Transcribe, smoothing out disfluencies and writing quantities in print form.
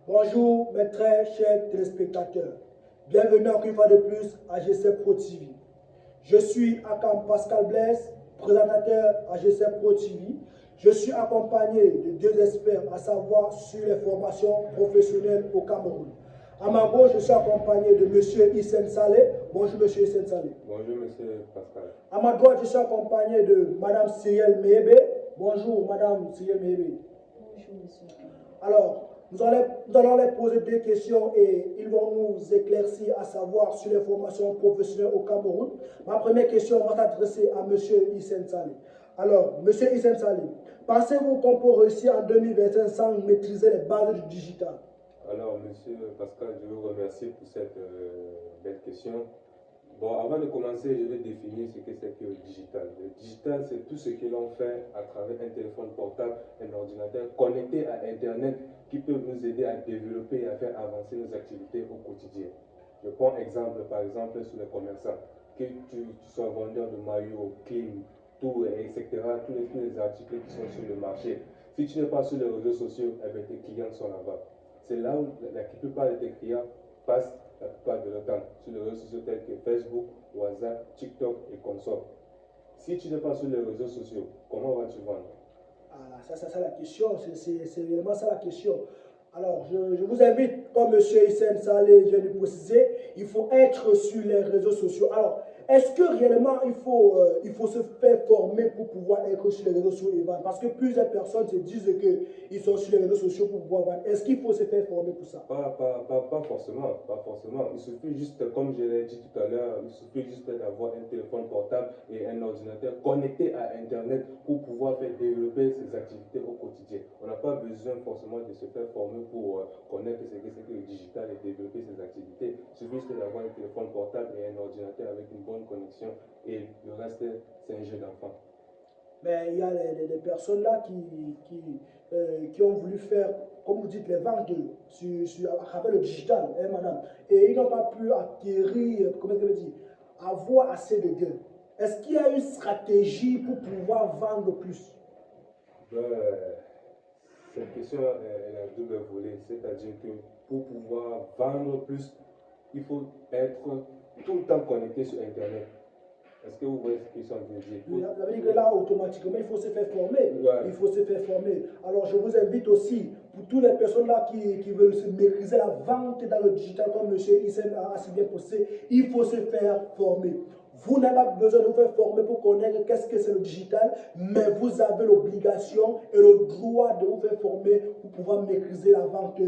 Bonjour mes très chers téléspectateurs. Bienvenue encore une fois de plus à GC Pro TV. Je suis Akam Pascal Blaise, présentateur à GC Pro TV. Je suis accompagné de deux experts, à savoir sur les formations professionnelles au Cameroun. À ma gauche, je suis accompagné de M. Hissène Saleh. Bonjour M. Hissène Saleh. Bonjour M. Pascal. À ma droite, je suis accompagné de Mme Cyrielle Mehebe. Bonjour Mme Cyrielle Mehebe. Bonjour monsieur. Alors, nous allons leur poser deux questions et ils vont nous éclaircir à savoir sur les formations professionnelles au Cameroun. Ma première question va s'adresser à M. Hissène Saleh. Alors, M. Hissène Saleh, pensez-vous qu'on peut réussir en 2025 sans maîtriser les bases du digital? Alors, M. Pascal, je vous remercie pour cette belle question. Bon, avant de commencer, je vais définir ce que c'est que le digital. Le digital, c'est tout ce que l'on fait à travers un téléphone portable, un ordinateur connecté à Internet qui peut nous aider à développer et à faire avancer nos activités au quotidien. Je prends exemple, par exemple, sur les commerçants. Que tu sois vendeur de maillots, clim, tout, etc., tous les articles qui sont sur le marché. Si tu n'es pas sur les réseaux sociaux, eh bien, tes clients sont là-bas. C'est là où la plupart de tes clients passent la plupart de leur temps sur les réseaux sociaux tels que Facebook, WhatsApp, TikTok et consorts. Si tu n'es pas sur les réseaux sociaux, comment vas-tu vendre? Ah, ça la question, c'est vraiment ça la question. Alors, je vous invite, comme M. Hissène Saleh vient de préciser, il faut être sur les réseaux sociaux. Alors, est-ce que réellement il faut se faire former pour pouvoir être sur les réseaux sociaux et vendre? Parce que plusieurs personnes se disent qu'ils sont sur les réseaux sociaux pour pouvoir vendre. Est-ce qu'il faut se faire former pour ça? Pas forcément, pas forcément. Il suffit juste, comme je l'ai dit tout à l'heure, il suffit juste d'avoir un téléphone portable et un ordinateur connecté à Internet pour pouvoir faire développer ses activités au quotidien. On n'a pas besoin forcément de se faire former pour connaître ce que c'est que le digital et développer ses activités. Il suffit juste d'avoir un téléphone portable et un ordinateur avec une bonne connexion et le reste, c'est un jeu d'enfant. Mais il y a des personnes là qui ont voulu faire, comme vous dites, les ventes à travers le digital, hein, madame. Et ils n'ont pas pu acquérir, comment je veux dire, avoir assez de gains. Est-ce qu'il y a une stratégie pour pouvoir vendre plus? Cette question elle a double volet, c'est-à-dire que pour pouvoir vendre plus, il faut être tout le temps connecté sur Internet. Est-ce que vous voyez ce que je suis en train de dire? Ça veut dire que là, automatiquement, il faut se faire former. Ouais. Il faut se faire former. Alors, je vous invite aussi, pour toutes les personnes là qui veulent se maîtriser la vente dans le digital, comme M. Hissène a si bien posé, il faut se faire former. Vous n'avez pas besoin de vous faire former pour connaître qu'est-ce que c'est le digital, mais vous avez l'obligation et le droit de vous faire former pour pouvoir maîtriser la vente